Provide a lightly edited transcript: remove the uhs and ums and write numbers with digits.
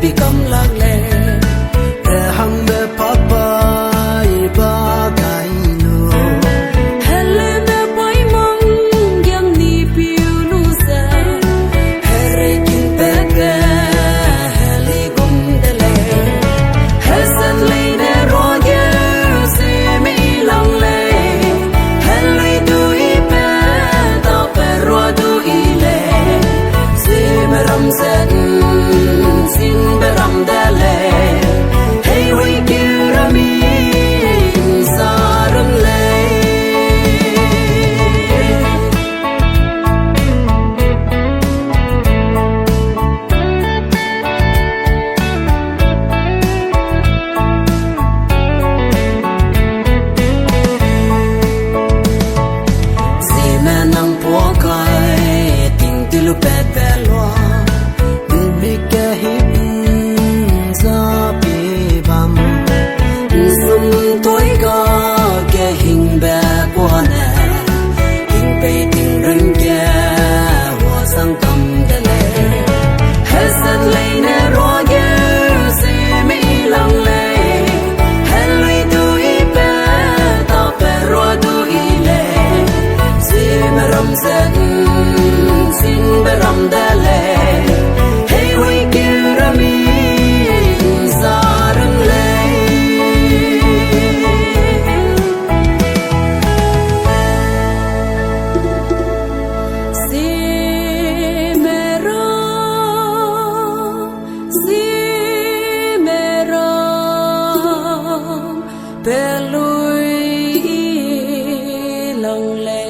become lagle hang be papa ba kai nu hele me pai mang yang ni piu nu sa here kin pe ke heli gum dele hasan le ne ro ye se me lang le hele du I pe ta pe ro du I le se me ram sen sin be ram dele hey we kirami saram le si me nang po kai ting tilu pe pe lo mi ke hip za pe bam sum toi ga ke hing ba kwa na hing pe ting ren ke wa sang kam de le hasan le ne ro ye se me lang le hele du I pe ta pe ro du I le si me ram sen sin be ram dele hey we kirami saram le si me ro pe lui lang le